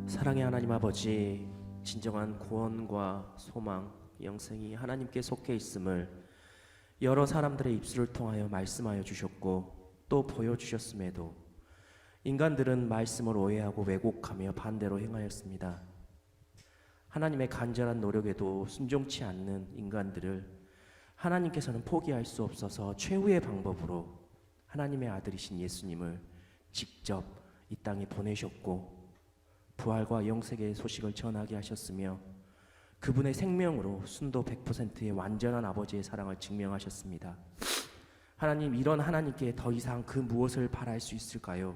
사랑의 하나님 아버지, 진정한 구원과 소망, 영생이 하나님께 속해 있음을 여러 사람들의 입술을 통하여 말씀하여 주셨고 또 보여주셨음에도 인간들은 말씀을 오해하고 왜곡하며 반대로 행하였습니다. 하나님의 간절한 노력에도 순종치 않는 인간들을 하나님께서는 포기할 수 없어서 최후의 방법으로 하나님의 아들이신 예수님을 직접 이 땅에 보내셨고 부활과 영생의 소식을 전하게 하셨으며 그분의 생명으로 순도 100%의 완전한 아버지의 사랑을 증명하셨습니다. 하나님, 이런 하나님께 더 이상 그 무엇을 바랄 수 있을까요?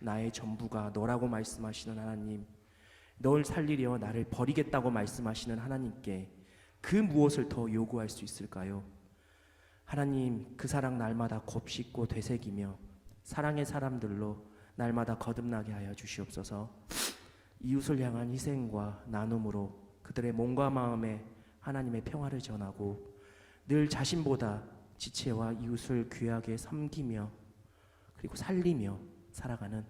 나의 전부가 너라고 말씀하시는 하나님, 널 살리려 나를 버리겠다고 말씀하시는 하나님께 그 무엇을 더 요구할 수 있을까요? 하나님, 그 사랑 날마다 곱씹고 되새기며 사랑의 사람들로 날마다 거듭나게 하여 주시옵소서. 이웃을 향한 희생과 나눔으로 그들의 몸과 마음에 하나님의 평화를 전하고 늘 자신보다 지체와 이웃을 귀하게 섬기며 그리고 살리며 살아가는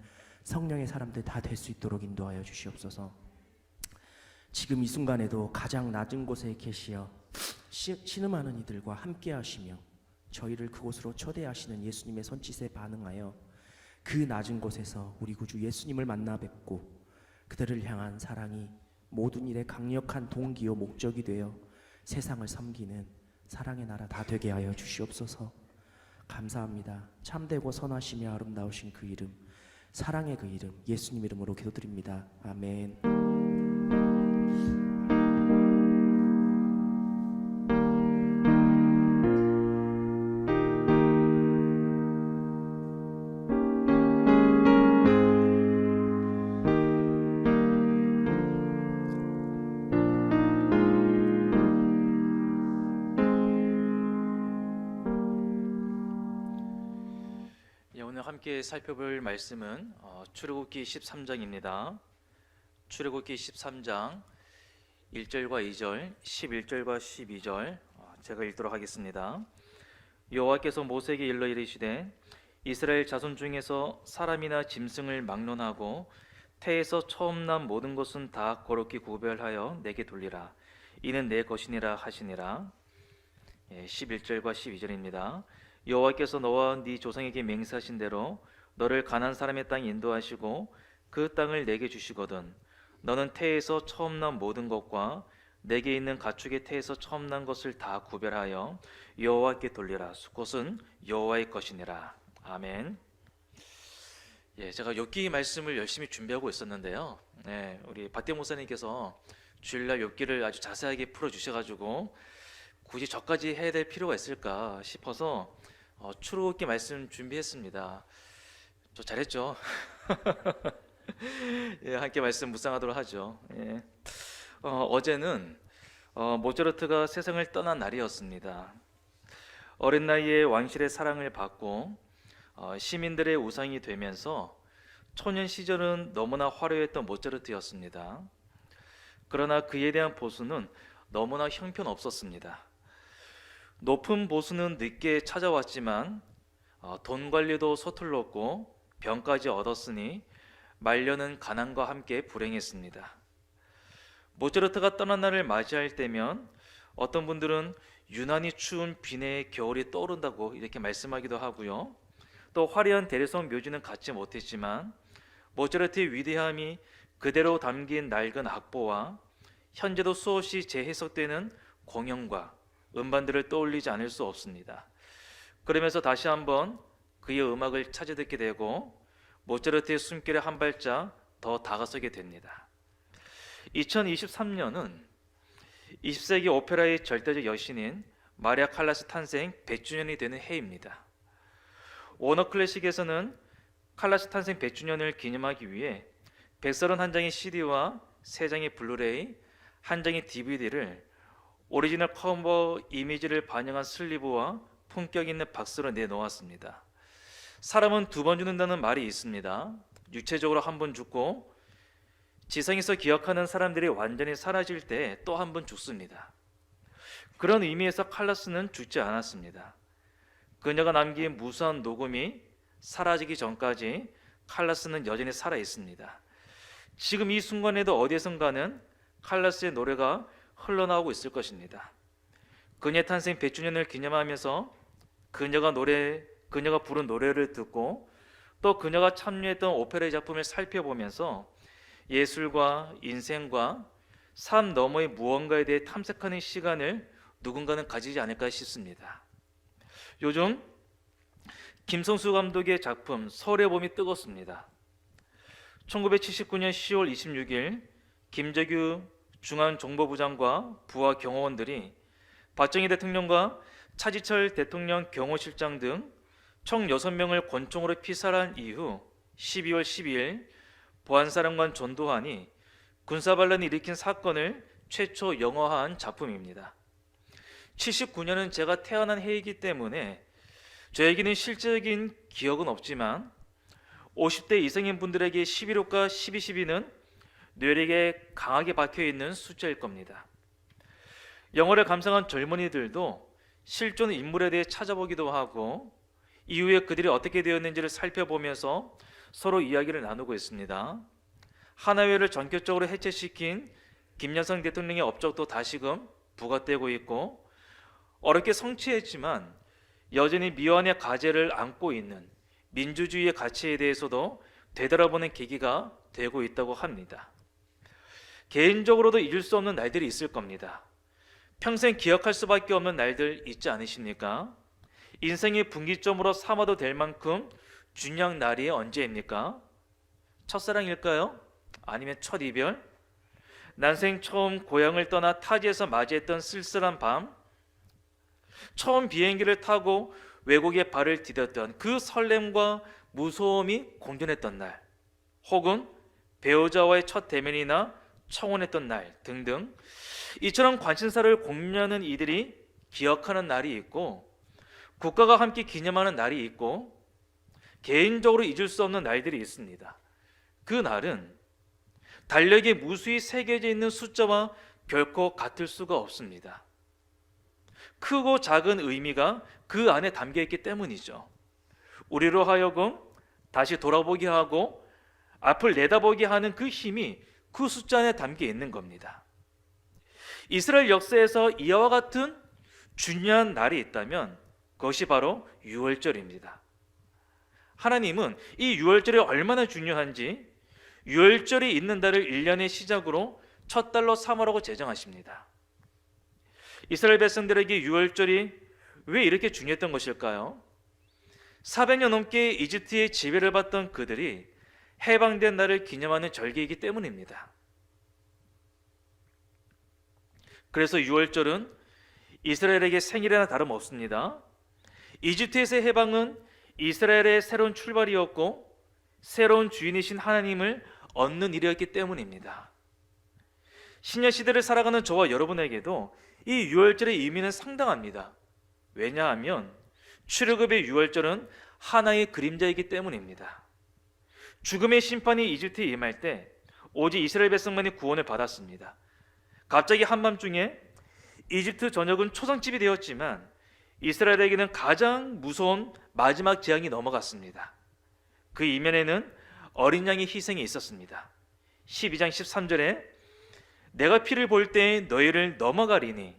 성령의 사람들 다 될 수 있도록 인도하여 주시옵소서. 지금 이 순간에도 가장 낮은 곳에 계시어 신음하는 이들과 함께 하시며 저희를 그곳으로 초대하시는 예수님의 손짓에 반응하여 그 낮은 곳에서 우리 구주 예수님을 만나 뵙고 그들을 향한 사랑이 모든 일의 강력한 동기요 목적이 되어 세상을 섬기는 사랑의 나라 다 되게 하여 주시옵소서. 감사합니다. 참되고 선하시며 아름다우신 그 이름, 사랑의 그 이름, 예수님 이름으로 기도드립니다. 아멘. 오늘 함께 살펴볼 말씀은 출애굽기 13장입니다. 출애굽기 13장 1절과 2절, 11절과 12절 제가 읽도록 하겠습니다. 여호와께서 모세에게 일러 이르시되 이스라엘 자손 중에서 사람이나 짐승을 막론하고 태에서 처음 난 모든 것은 다 거룩히 구별하여 내게 돌리라. 이는 내 것이니라 하시니라. 11절과 12절입니다. 여호와께서 너와 네 조상에게 맹세하신 대로 너를 가나안 사람의 땅에 인도하시고 그 땅을 내게 주시거든 너는 태에서 처음 난 모든 것과 내게 있는 가축의 태에서 처음 난 것을 다 구별하여 여호와께 돌리라. 그것은 여호와의 것이니라. 아멘. 제가 욥기 말씀을 열심히 준비하고 있었는데요. 우리 박대 목사님께서 주일날 욥기를 아주 자세하게 풀어주셔가지고 굳이 저까지 해야 될 필요가 있을까 싶어서 출애굽기 말씀 준비했습니다. 저 잘했죠? 함께 말씀 묵상하도록 하죠. 어제는 모차르트가 세상을 떠난 날이었습니다. 어린 나이에 왕실의 사랑을 받고 시민들의 우상이 되면서 초년 시절은 너무나 화려했던 모차르트였습니다. 그러나 그에 대한 보수는 너무나 형편없었습니다. 높은 보수는 늦게 찾아왔지만 돈 관리도 서툴렀고 병까지 얻었으니 말년은 가난과 함께 불행했습니다. 모차르트가 떠난 날을 맞이할 때면 어떤 분들은 유난히 추운 비내의 겨울이 떠오른다고 이렇게 말씀하기도 하고요. 또 화려한 대리석 묘지는 갖지 못했지만 모차르트의 위대함이 그대로 담긴 낡은 악보와 현재도 수없이 재해석되는 공연과 음반들을 떠올리지 않을 수 없습니다. 그러면서 다시 한번 그의 음악을 찾아 듣게 되고 모차르트의 숨결에 한 발짝 더 다가서게 됩니다. 2023년은 20세기 오페라의 절대적 여신인 마리아 칼라스 탄생 100주년이 되는 해입니다. 워너 클래식에서는 칼라스 탄생 100주년을 기념하기 위해 131장의 CD와 3장의 블루레이, 1장의 DVD를 오리지널 커버 이미지를 반영한 슬리브와 품격 있는 박스로 내놓았습니다. 사람은 2번 죽는다는 말이 있습니다. 육체적으로 한 번 죽고 지상에서 기억하는 사람들이 완전히 사라질 때 또 한 번 죽습니다. 그런 의미에서 칼라스는 죽지 않았습니다. 그녀가 남긴 무수한 녹음이 사라지기 전까지 칼라스는 여전히 살아 있습니다. 지금 이 순간에도 어디에선가는 칼라스의 노래가 흘러나오고 있을 것입니다. 그녀의 탄생 100주년을 기념하면서 그녀가 부른 노래를 듣고 또 그녀가 참여했던 오페라의 작품을 살펴보면서 예술과 인생과 삶 너머의 무언가에 대해 탐색하는 시간을 누군가는 가지지 않을까 싶습니다. 요즘 김성수 감독의 작품 서울의 봄이 뜨겁습니다. 1979년 10월 26일 김재규 중앙정보부장과 부하 경호원들이 박정희 대통령과 차지철 대통령 경호실장 등 총 6명을 권총으로 피살한 이후 12월 12일 보안사령관 전두환이 군사반란을 일으킨 사건을 최초 영화화한 작품입니다. 79년은 제가 태어난 해이기 때문에 저에게는 실질적인 기억은 없지만 50대 이상인 분들에게 11호과 1212는 뇌리에 강하게 박혀있는 숫자일 겁니다. 영화를 감상한 젊은이들도 실존 인물에 대해 찾아보기도 하고 이후에 그들이 어떻게 되었는지를 살펴보면서 서로 이야기를 나누고 있습니다. 하나회를 전격적으로 해체시킨 김여성 대통령의 업적도 다시금 부각되고 있고 어렵게 성취했지만 여전히 미완의 과제를 안고 있는 민주주의의 가치에 대해서도 되돌아보는 계기가 되고 있다고 합니다. 개인적으로도 잊을 수 없는 날들이 있을 겁니다. 평생 기억할 수밖에 없는 날들 있지 않으십니까? 인생의 분기점으로 삼아도 될 만큼 중요한 날이 언제입니까? 첫사랑일까요? 아니면 첫 이별? 난생 처음 고향을 떠나 타지에서 맞이했던 쓸쓸한 밤? 처음 비행기를 타고 외국에 발을 디뎠던 그 설렘과 무서움이 공존했던 날, 혹은 배우자와의 첫 대면이나 청혼했던 날 등등, 이처럼 관심사를 공유하는 이들이 기억하는 날이 있고 국가가 함께 기념하는 날이 있고 개인적으로 잊을 수 없는 날들이 있습니다. 그 날은 달력에 무수히 새겨져 있는 숫자와 결코 같을 수가 없습니다. 크고 작은 의미가 그 안에 담겨 있기 때문이죠. 우리로 하여금 다시 돌아보게 하고 앞을 내다보게 하는 그 힘이 그 숫자 안에 담겨 있는 겁니다. 이스라엘 역사에서 이와 같은 중요한 날이 있다면 그것이 바로 유월절입니다. 하나님은 이 유월절이 얼마나 중요한지 유월절이 있는 달을 1년의 시작으로 첫 달로 삼으라고 제정하십니다. 이스라엘 백성들에게 유월절이 왜 이렇게 중요했던 것일까요? 400년 넘게 이집트의 지배를 받던 그들이 해방된 날을 기념하는 절기이기 때문입니다. 그래서 유월절은 이스라엘에게 생일이나 다름없습니다. 이집트에서의 해방은 이스라엘의 새로운 출발이었고 새로운 주인이신 하나님을 얻는 일이었기 때문입니다. 신약 시대를 살아가는 저와 여러분에게도 이 유월절의 의미는 상당합니다. 왜냐하면 출애굽의 유월절은 하나의 그림자이기 때문입니다. 죽음의 심판이 이집트에 임할 때 오직 이스라엘 백성만이 구원을 받았습니다. 갑자기 한밤중에 이집트 전역은 초상집이 되었지만 이스라엘에게는 가장 무서운 마지막 재앙이 넘어갔습니다. 그 이면에는 어린 양의 희생이 있었습니다. 12장 13절에 내가 피를 볼 때에 너희를 넘어가리니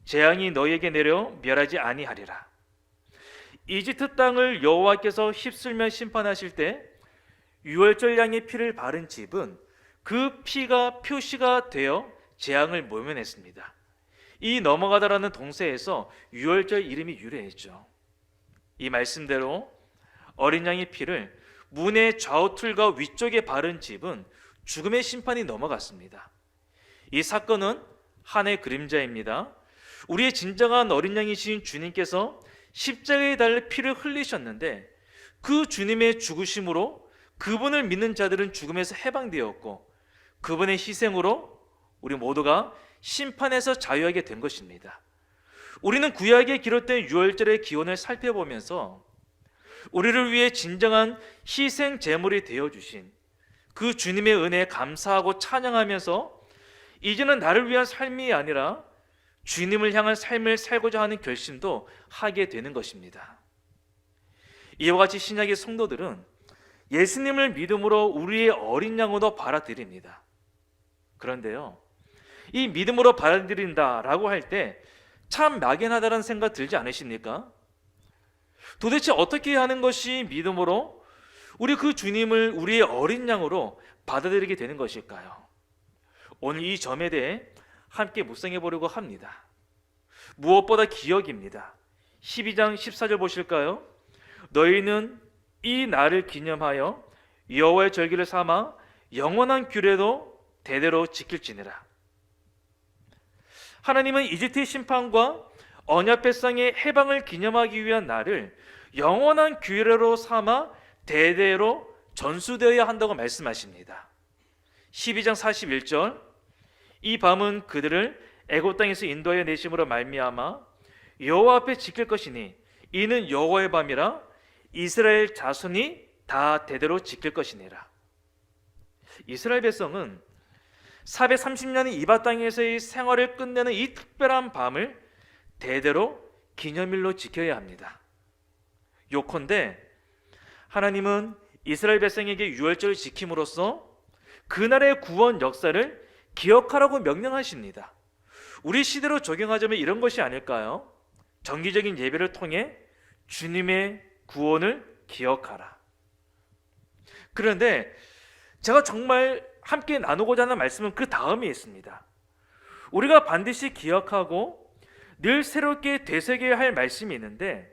재앙이 너희에게 내려 멸하지 아니하리라. 이집트 땅을 여호와께서 휩쓸며 심판하실 때 유월절 양의 피를 바른 집은 그 피가 표시가 되어 재앙을 모면했습니다. 이 넘어가다라는 동사에서 유월절 이름이 유래했죠. 이 말씀대로 어린 양의 피를 문의 좌우틀과 위쪽에 바른 집은 죽음의 심판이 넘어갔습니다. 이 사건은 하나의 그림자입니다. 우리의 진정한 어린 양이신 주님께서 십자가에 달려 피를 흘리셨는데 그 주님의 죽으심으로 그분을 믿는 자들은 죽음에서 해방되었고 그분의 희생으로 우리 모두가 심판에서 자유하게 된 것입니다. 우리는 구약에 기록된 유월절의 기원을 살펴보면서 우리를 위해 진정한 희생 제물이 되어주신 그 주님의 은혜에 감사하고 찬양하면서 이제는 나를 위한 삶이 아니라 주님을 향한 삶을 살고자 하는 결심도 하게 되는 것입니다. 이와 같이 신약의 성도들은 예수님을 믿음으로 우리의 어린 양으로 받아들입니다. 그런데요, 이 믿음으로 받아들인다라고 할 때 참 막연하다는 생각 들지 않으십니까? 도대체 어떻게 하는 것이 믿음으로 우리 그 주님을 우리의 어린 양으로 받아들이게 되는 것일까요? 오늘 이 점에 대해 함께 묵상해 보려고 합니다. 무엇보다 기억입니다. 12장 14절 보실까요? 너희는 이 날을 기념하여 여호와의 절기를 삼아 영원한 규례로 대대로 지킬지니라. 하나님은 이집트의 심판과 언약 백성의 해방을 기념하기 위한 날을 영원한 규례로 삼아 대대로 전수되어야 한다고 말씀하십니다. 12장 41절 이 밤은 그들을 애굽 땅에서 인도하여 내심으로 말미암아 여호와 앞에 지킬 것이니 이는 여호와의 밤이라 이스라엘 자손이 다 대대로 지킬 것이니라. 이스라엘 백성은 430년의 이방 땅에서의 생활을 끝내는 이 특별한 밤을 대대로 기념일로 지켜야 합니다. 요컨대 하나님은 이스라엘 백성에게 유월절을 지킴으로써 그날의 구원 역사를 기억하라고 명령하십니다. 우리 시대로 적용하자면 이런 것이 아닐까요? 정기적인 예배를 통해 주님의 구원을 기억하라. 그런데 제가 정말 함께 나누고자 하는 말씀은 그 다음에 있습니다. 우리가 반드시 기억하고 늘 새롭게 되새겨야 할 말씀이 있는데,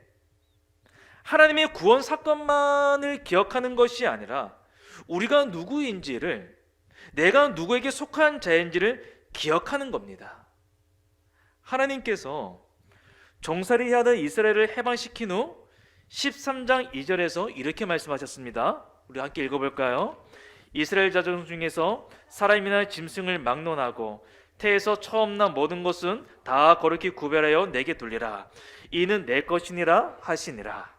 하나님의 구원 사건만을 기억하는 것이 아니라 우리가 누구인지를, 내가 누구에게 속한 자인지를 기억하는 겁니다. 하나님께서 종살이 하던 이스라엘을 해방시킨 후 13장 2절에서 이렇게 말씀하셨습니다. 우리 함께 읽어볼까요? 이스라엘 자손 중에서 사람이나 짐승을 막론하고 태에서 처음 난 모든 것은 다 거룩히 구별하여 내게 돌리라. 이는 내 것이니라 하시니라.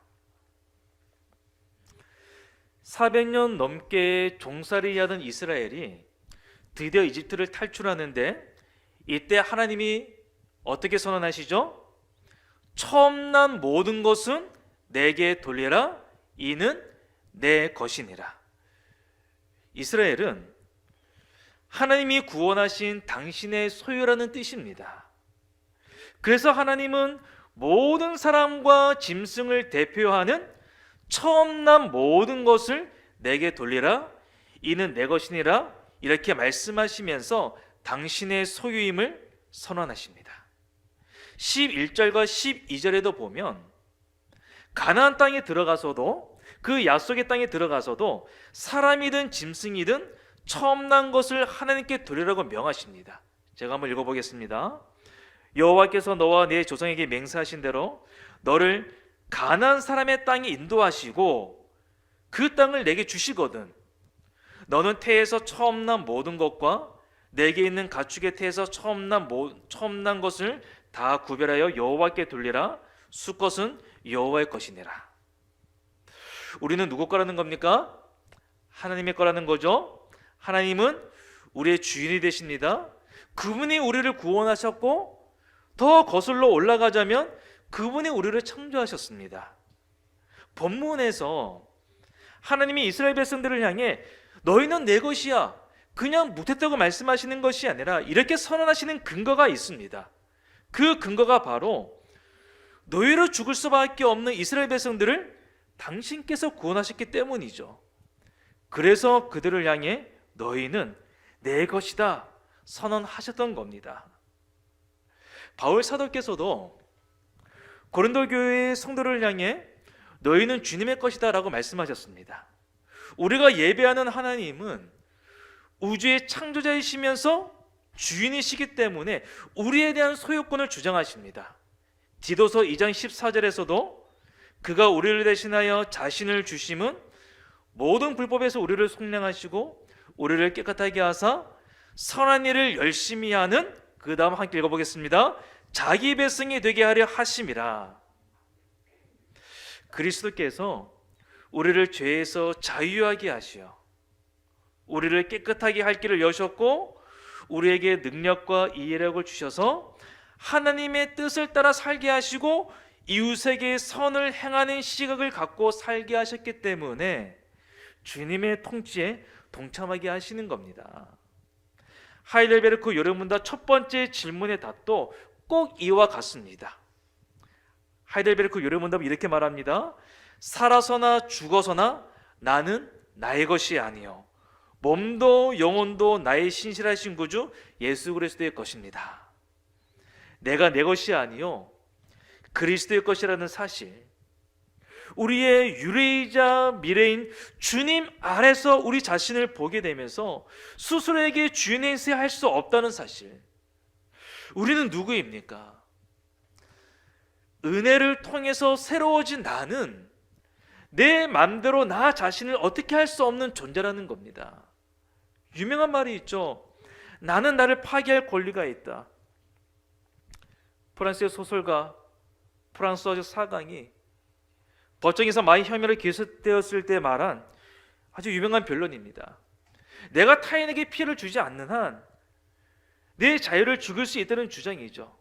400년 넘게 종살이 하던 이스라엘이 드디어 이집트를 탈출하는데, 이때 하나님이 어떻게 선언하시죠? 처음 난 모든 것은 내게 돌리라. 이는 내 것이니라. 이스라엘은 하나님이 구원하신 당신의 소유라는 뜻입니다. 그래서 하나님은 모든 사람과 짐승을 대표하는 처음 난 모든 것을 내게 돌리라. 이는 내 것이니라. 이렇게 말씀하시면서 당신의 소유임을 선언하십니다. 11절과 12절에도 보면 가나안 땅에 들어가서도, 그 약속의 땅에 들어가서도 사람이든 짐승이든 처음 난 것을 하나님께 드리라고 명하십니다. 제가 한번 읽어보겠습니다. 여호와께서 너와 네 조상에게 맹세하신 대로 너를 가나안 사람의 땅에 인도하시고 그 땅을 내게 주시거든 너는 태에서 처음 난 모든 것과 내게 있는 가축의 태에서 처음 난 것을 다 구별하여 여호와께 돌리라. 수것은 여호와의 것이니라. 우리는 누구 거라는 겁니까? 하나님의 거라는 거죠. 하나님은 우리의 주인이 되십니다. 그분이 우리를 구원하셨고, 더 거슬러 올라가자면 그분이 우리를 창조하셨습니다. 본문에서 하나님이 이스라엘 백성들을 향해 너희는 내 것이야, 그냥 못했다고 말씀하시는 것이 아니라 이렇게 선언하시는 근거가 있습니다. 그 근거가 바로 너희로 죽을 수밖에 없는 이스라엘 백성들을 당신께서 구원하셨기 때문이죠. 그래서 그들을 향해 너희는 내 것이다 선언하셨던 겁니다. 바울 사도께서도 고린도 교회의 성도를 향해 너희는 주님의 것이다 라고 말씀하셨습니다. 우리가 예배하는 하나님은 우주의 창조자이시면서 주인이시기 때문에 우리에 대한 소유권을 주장하십니다. 디도서 2장 14절에서도 그가 우리를 대신하여 자신을 주심은 모든 불법에서 우리를 속량하시고 우리를 깨끗하게 하사 선한 일을 열심히 하는, 그 다음 함께 읽어보겠습니다. 자기 백성이 되게 하려 하심이라. 그리스도께서 우리를 죄에서 자유하게 하시어 우리를 깨끗하게 할 길을 여셨고 우리에게 능력과 이해력을 주셔서 하나님의 뜻을 따라 살게 하시고 이웃에게 선을 행하는 시각을 갖고 살게 하셨기 때문에 주님의 통치에 동참하게 하시는 겁니다. 하이델베르크 요르문다 첫 번째 질문의 답도 꼭 이와 같습니다. 하이델베르크 요르문답은 이렇게 말합니다. 살아서나 죽어서나 나는 나의 것이 아니요 몸도 영혼도 나의 신실하신 구주 예수 그리스도의 것입니다. 내가 내 것이 아니요 그리스도의 것이라는 사실, 우리의 유래이자 미래인 주님 아래서 우리 자신을 보게 되면서 스스로에게 주인에서 할 수 없다는 사실, 우리는 누구입니까? 은혜를 통해서 새로워진 나는 내 맘대로 나 자신을 어떻게 할 수 없는 존재라는 겁니다. 유명한 말이 있죠. 나는 나를 파괴할 권리가 있다. 프랑스의 소설가 프랑스와 사강이 법정에서 많이 혐의로 기소되었을 때 말한 아주 유명한 변론입니다. 내가 타인에게 피해를 주지 않는 한 내 자유를 죽일 수 있다는 주장이죠.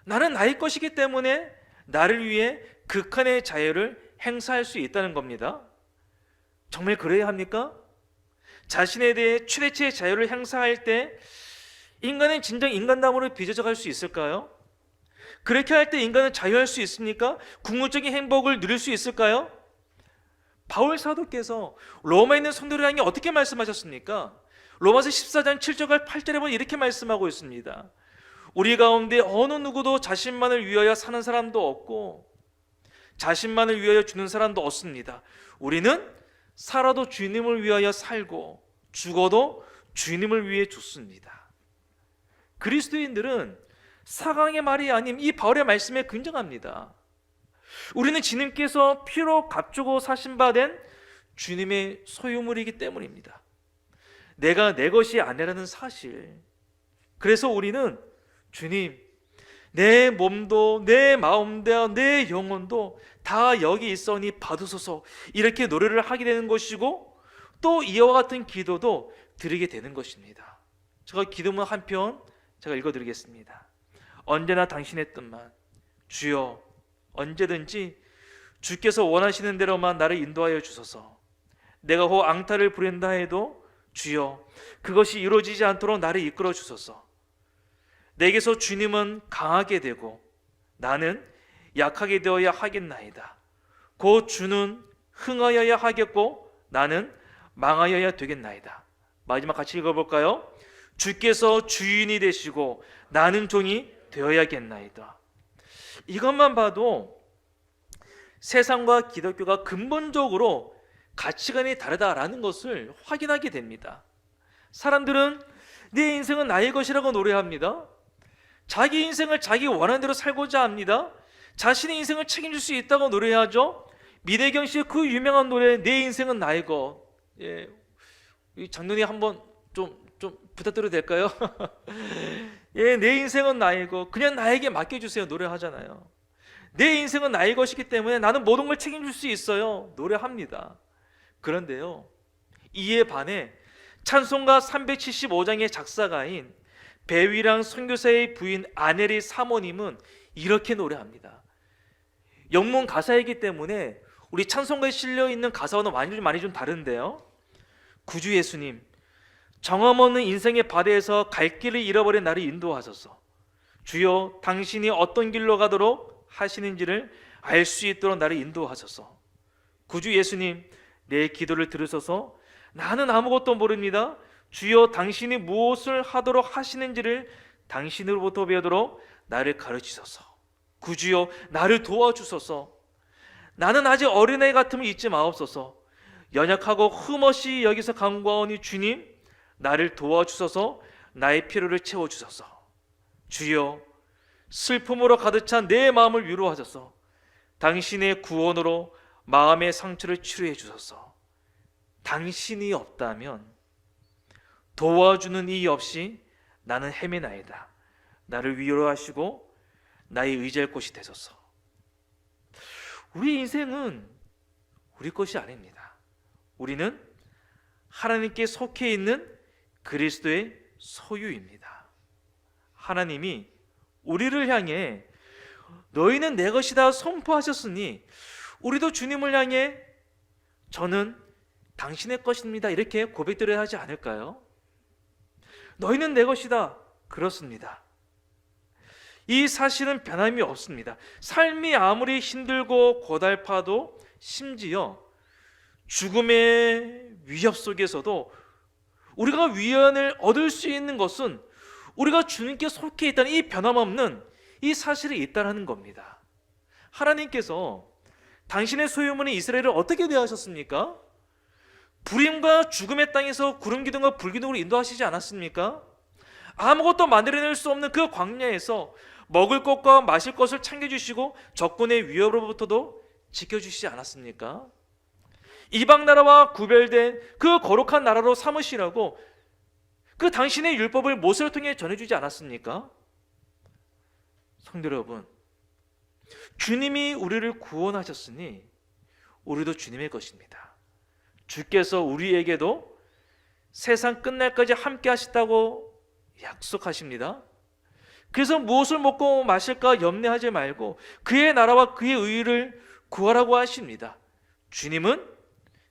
나는 나의 것이기 때문에 나를 위해 극한의 자유를 행사할 수 있다는 겁니다. 정말 그래야 합니까? 자신에 대해 최대치의 자유를 행사할 때 인간은 진정 인간다움으로 빚어져 갈 수 있을까요? 그렇게 할 때 인간은 자유할 수 있습니까? 궁극적인 행복을 누릴 수 있을까요? 바울 사도께서 로마에 있는 성도를 향해 어떻게 말씀하셨습니까? 로마서 14장 7절과 8절에 보면 이렇게 말씀하고 있습니다. 우리 가운데 어느 누구도 자신만을 위하여 사는 사람도 없고 자신만을 위하여 주는 사람도 없습니다. 우리는 살아도 주님을 위하여 살고 죽어도 주님을 위해 죽습니다. 그리스도인들은 사강의 말이 아닌 이 바울의 말씀에 긍정합니다. 우리는 주님께서 피로 값주고 사신 바 된 주님의 소유물이기 때문입니다. 내가 내 것이 아니라는 사실. 그래서 우리는 주님, 내 몸도 내 마음도 내 영혼도 다 여기 있으니 받으소서, 이렇게 노래를 하게 되는 것이고 또 이와 같은 기도도 드리게 되는 것입니다. 제가 기도문 한 편 제가 읽어드리겠습니다. 언제나 당신의 뜻만, 주여 언제든지 주께서 원하시는 대로만 나를 인도하여 주소서. 내가 혹 앙탈을 부린다 해도 주여 그것이 이루어지지 않도록 나를 이끌어 주소서. 내게서 주님은 강하게 되고 나는 약하게 되어야 하겠나이다. 곧 주는 흥하여야 하겠고 나는 망하여야 되겠나이다. 마지막 같이 읽어볼까요? 주께서 주인이 되시고 나는 종이 되어야겠나이다. 이것만 봐도 세상과 기독교가 근본적으로 가치관이 다르다라는 것을 확인하게 됩니다. 사람들은 내 인생은 나의 것이라고 노래합니다. 자기 인생을 자기 원하는 대로 살고자 합니다. 자신의 인생을 책임질 수 있다고 노래하죠. 민혜경 씨의 그 유명한 노래 내 인생은 나의 것. 예, 이 장로님 한번 좀 부탁드려도 될까요? 예, 내 인생은 나의 것, 그냥 나에게 맡겨주세요 노래하잖아요. 내 인생은 나의 것이기 때문에 나는 모든 걸 책임질 수 있어요 노래합니다. 그런데요, 이에 반해 찬송가 375장의 작사가인 배위랑 선교사의 부인 아네리 사모님은 이렇게 노래합니다. 영문 가사이기 때문에 우리 찬송가에 실려있는 가사와는 많이 좀 다른데요. 구주 예수님, 정함 없는 인생의 바다에서 갈 길을 잃어버린 나를 인도하소서. 주여 당신이 어떤 길로 가도록 하시는지를 알 수 있도록 나를 인도하소서. 구주 예수님, 내 기도를 들으소서. 나는 아무것도 모릅니다. 주여 당신이 무엇을 하도록 하시는지를 당신으로부터 배우도록 나를 가르치소서. 구주여 나를 도와주소서. 나는 아직 어린애 같음을 잊지 마옵소서. 연약하고 흠없이 여기서 간구하오니 주님, 나를 도와주소서. 나의 필요를 채워주소서. 주여 슬픔으로 가득 찬 내 마음을 위로하소서. 당신의 구원으로 마음의 상처를 치료해 주소서. 당신이 없다면 도와주는 이 없이 나는 헤매나이다. 나를 위로하시고 나의 의지할 곳이 되소서. 우리 인생은 우리 것이 아닙니다. 우리는 하나님께 속해 있는 그리스도의 소유입니다. 하나님이 우리를 향해 너희는 내 것이다 선포하셨으니 우리도 주님을 향해 저는 당신의 것입니다. 이렇게 고백드려야 하지 않을까요? 너희는 내 것이다. 그렇습니다. 이 사실은 변함이 없습니다. 삶이 아무리 힘들고 고달파도 심지어 죽음의 위협 속에서도 우리가 위안을 얻을 수 있는 것은 우리가 주님께 속해 있다는 이 변함없는 이 사실이 있다는 겁니다. 하나님께서 당신의 소유물인 이스라엘을 어떻게 대하셨습니까? 불임과 죽음의 땅에서 구름기둥과 불기둥으로 인도하시지 않았습니까? 아무것도 만들어낼 수 없는 그 광야에서 먹을 것과 마실 것을 챙겨주시고 적군의 위협으로부터도 지켜주시지 않았습니까? 이방 나라와 구별된 그 거룩한 나라로 삼으시라고 그 당신의 율법을 모세를 통해 전해주지 않았습니까? 성도 여러분, 주님이 우리를 구원하셨으니 우리도 주님의 것입니다. 주께서 우리에게도 세상 끝날까지 함께 하시다고 약속하십니다. 그래서 무엇을 먹고 마실까 염려하지 말고 그의 나라와 그의 의를 구하라고 하십니다. 주님은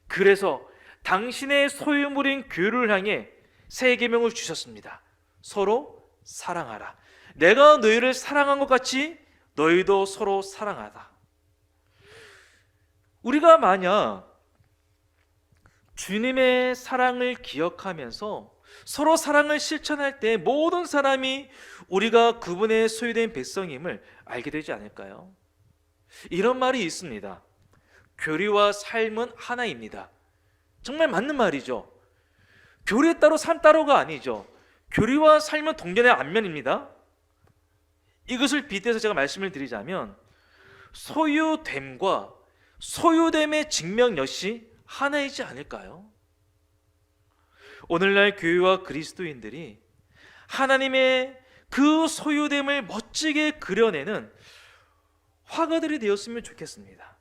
그래서 당신의 소유물인 교회를 향해 새 계명을 주셨습니다. 서로 사랑하라. 내가 너희를 사랑한 것 같이 너희도 서로 사랑하라. 우리가 만약 주님의 사랑을 기억하면서 서로 사랑을 실천할 때 모든 사람이 우리가 그분의 소유된 백성임을 알게 되지 않을까요? 이런 말이 있습니다. 교리와 삶은 하나입니다. 정말 맞는 말이죠. 교리 따로 삶 따로가 아니죠. 교리와 삶은 동전의 앞면입니다. 이것을 빗대서 제가 말씀을 드리자면 소유됨과 소유됨의 증명 역시 하나이지 않을까요? 오늘날 교회와 그리스도인들이 하나님의 그 소유됨을 멋지게 그려내는 화가들이 되었으면 좋겠습니다.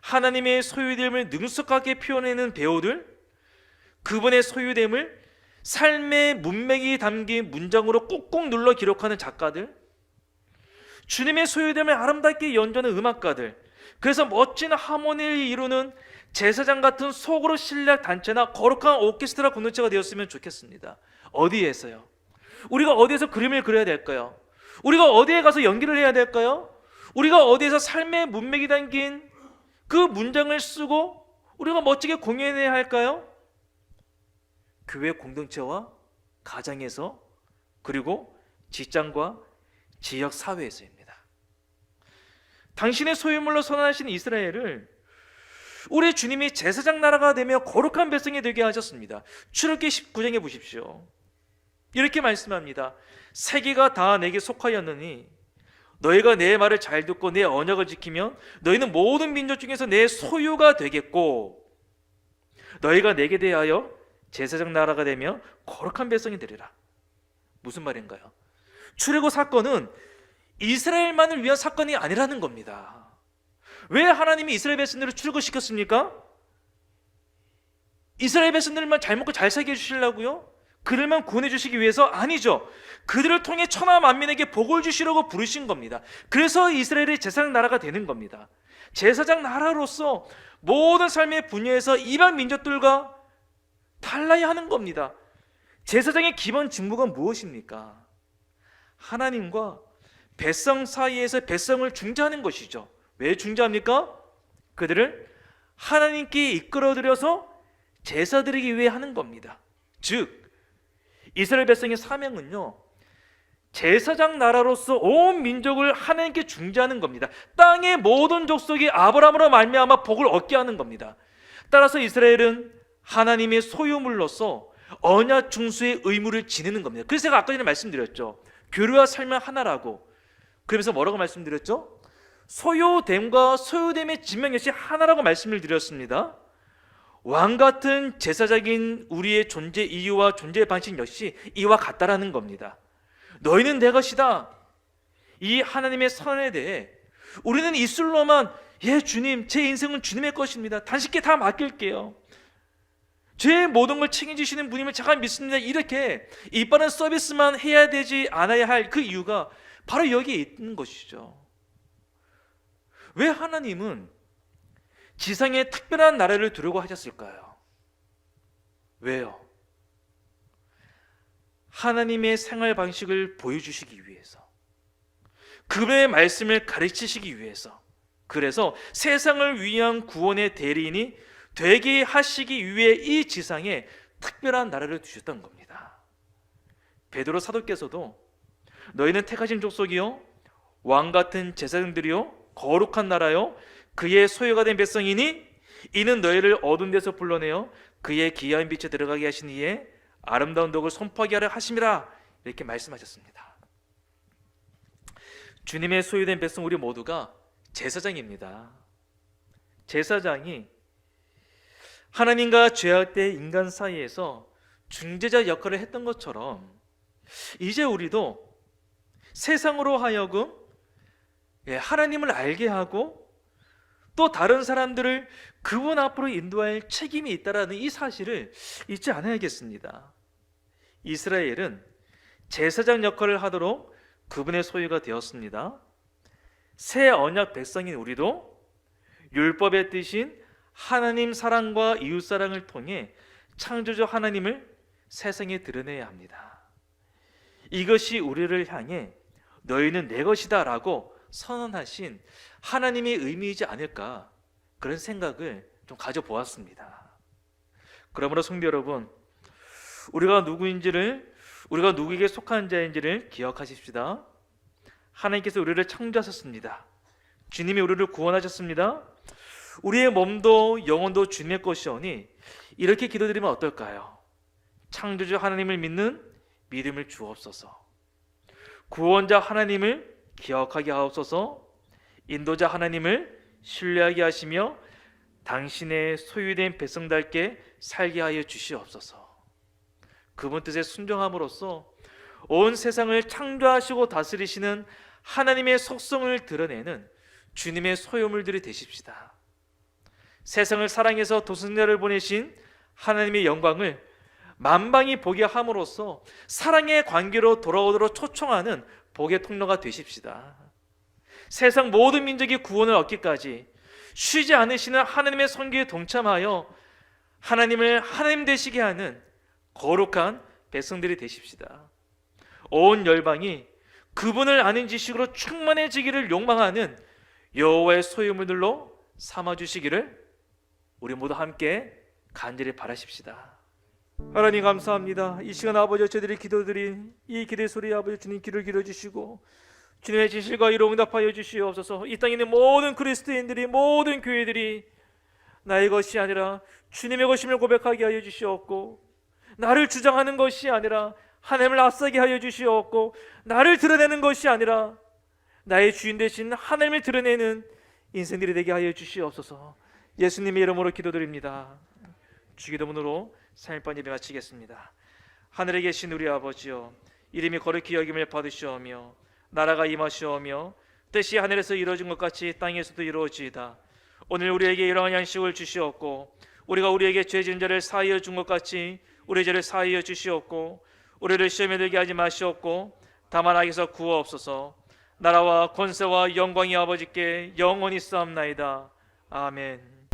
하나님의 소유됨을 능숙하게 표현하는 배우들, 그분의 소유됨을 삶의 문맥이 담긴 문장으로 꾹꾹 눌러 기록하는 작가들, 주님의 소유됨을 아름답게 연주하는 음악가들, 그래서 멋진 하모니를 이루는 제사장 같은 소그룹 신략 단체나 거룩한 오케스트라 공동체가 되었으면 좋겠습니다. 어디에서요? 우리가 어디에서 그림을 그려야 될까요? 우리가 어디에 가서 연기를 해야 될까요? 우리가 어디에서 삶의 문맥이 담긴 그 문장을 쓰고 우리가 멋지게 공연해야 할까요? 교회 공동체와 가정에서, 그리고 직장과 지역 사회에서입니다. 당신의 소유물로 선언하신 이스라엘을 우리 주님이 제사장 나라가 되며 거룩한 백성이 되게 하셨습니다. 출애굽기 19장에 보십시오. 이렇게 말씀합니다. 세계가 다 내게 속하였느니 너희가 내 말을 잘 듣고 내 언약을 지키면 너희는 모든 민족 중에서 내 소유가 되겠고 너희가 내게 대하여 제사장 나라가 되며 거룩한 백성이 되리라. 무슨 말인가요? 출애굽 사건은 이스라엘만을 위한 사건이 아니라는 겁니다. 왜 하나님이 이스라엘 백성들을 출애굽시켰습니까? 이스라엘 백성들만 잘 먹고 잘 살게 해주시려고요? 그들만 구원해 주시기 위해서? 아니죠. 그들을 통해 천하 만민에게 복을 주시려고 부르신 겁니다. 그래서 이스라엘이 제사장 나라가 되는 겁니다. 제사장 나라로서 모든 삶의 분야에서 이방 민족들과 달라야 하는 겁니다. 제사장의 기본 직무가 무엇입니까? 하나님과 백성 사이에서 백성을 중재하는 것이죠. 왜 중재합니까? 그들을 하나님께 이끌어들여서 제사 드리기 위해 하는 겁니다. 즉 이스라엘 백성의 사명은요, 제사장 나라로서 온 민족을 하나님께 중재하는 겁니다. 땅의 모든 족속이 아브라함으로 말미암아 복을 얻게 하는 겁니다. 따라서 이스라엘은 하나님의 소유물로서 언약 중수의 의무를 지니는 겁니다. 그래서 제가 아까 전에 말씀드렸죠. 교류와 삶은 하나라고. 그러면서 뭐라고 말씀드렸죠? 소유됨과 소유됨의 증명 역시 하나라고 말씀을 드렸습니다. 왕 같은 제사장인 우리의 존재 이유와 존재 방식 역시 이와 같다라는 겁니다. 너희는 내 것이다. 이 하나님의 선에 대해 우리는 입술로만 예 주님, 제 인생은 주님의 것입니다. 당신께 다 맡길게요. 제 모든 걸 책임지시는 분임을 제가 믿습니다. 이렇게 이빠른 서비스만 해야 되지 않아야 할 그 이유가 바로 여기에 있는 것이죠. 왜 하나님은 지상에 특별한 나라를 두려고 하셨을까요? 왜요? 하나님의 생활 방식을 보여주시기 위해서, 그분의 말씀을 가르치시기 위해서, 그래서 세상을 위한 구원의 대리인이 되게 하시기 위해 이 지상에 특별한 나라를 두셨던 겁니다. 베드로 사도께서도 너희는 택하신 족속이요 왕같은 제사장들이요 거룩한 나라요 그의 소유가 된 백성이니 이는 너희를 어두운 데서 불러내어 그의 기이한 빛에 들어가게 하신 이에 아름다운 덕을 선포하게 하려 하심이라, 이렇게 말씀하셨습니다. 주님의 소유된 백성 우리 모두가 제사장입니다. 제사장이 하나님과 죄악된 인간 사이에서 중재자 역할을 했던 것처럼 이제 우리도 세상으로 하여금 하나님을 알게 하고 또 다른 사람들을 그분 앞으로 인도할 책임이 있다라는 이 사실을 잊지 않아야겠습니다. 이스라엘은 제사장 역할을 하도록 그분의 소유가 되었습니다. 새 언약 백성인 우리도 율법의 뜻인 하나님 사랑과 이웃 사랑을 통해 창조주 하나님을 세상에 드러내야 합니다. 이것이 우리를 향해 너희는 내 것이다 라고 선언하신 하나님의 의미이지 않을까, 그런 생각을 좀 가져보았습니다. 그러므로 성도 여러분, 우리가 누구에게 속한 자인지를 기억하십시다. 하나님께서 우리를 창조하셨습니다. 주님이 우리를 구원하셨습니다. 우리의 몸도 영혼도 주님의 것이오니 이렇게 기도드리면 어떨까요? 창조주 하나님을 믿는 믿음을 주옵소서. 구원자 하나님을 기억하게 하옵소서. 인도자 하나님을 신뢰하게 하시며 당신의 소유된 백성답게 살게 하여 주시옵소서. 그분 뜻에 순종함으로써 온 세상을 창조하시고 다스리시는 하나님의 속성을 드러내는 주님의 소유물들이 되십시다. 세상을 사랑해서 도승자를 보내신 하나님의 영광을 만방이 보게 함으로써 사랑의 관계로 돌아오도록 초청하는 복의 통로가 되십시다. 세상 모든 민족이 구원을 얻기까지 쉬지 않으시는 하나님의 선교에 동참하여 하나님을 하나님 되시게 하는 거룩한 백성들이 되십시다. 온 열방이 그분을 아는 지식으로 충만해지기를 욕망하는 여호와의 소유물들로 삼아주시기를 우리 모두 함께 간절히 바라십시다. 하나님 감사합니다. 이 시간 아버지 저희들이 기도드린 이 기도의 소리에 아버지 주님 귀를 기울여주시고 주님의 진실과 이로 응답하여 주시옵소서. 이 땅에 있는 모든 그리스도인들이, 모든 교회들이 나의 것이 아니라 주님의 것임을 고백하게 하여 주시옵고, 나를 주장하는 것이 아니라 하나님을 앞서게 하여 주시옵고, 나를 드러내는 것이 아니라 나의 주인 되신 하나님을 드러내는 인생들이 되게 하여 주시옵소서. 예수님의 이름으로 기도드립니다. 주기도문으로 3일반 예배 마치겠습니다. 하늘에 계신 우리 아버지여, 이름이 거룩히 여김을 받으시오며 나라가 임하시오며 뜻이 하늘에서 이루어진 것 같이 땅에서도 이루어지이다. 오늘 우리에게 일용할 양식을 주시옵고, 우리가 우리에게 죄 지은 자를 사하여 준 것 같이 우리 죄를 사하여 주시옵고, 우리를 시험에 들게 하지 마시옵고 다만 악에서 구하옵소서. 나라와 권세와 영광이 아버지께 영원히 쌓옵나이다. 아멘.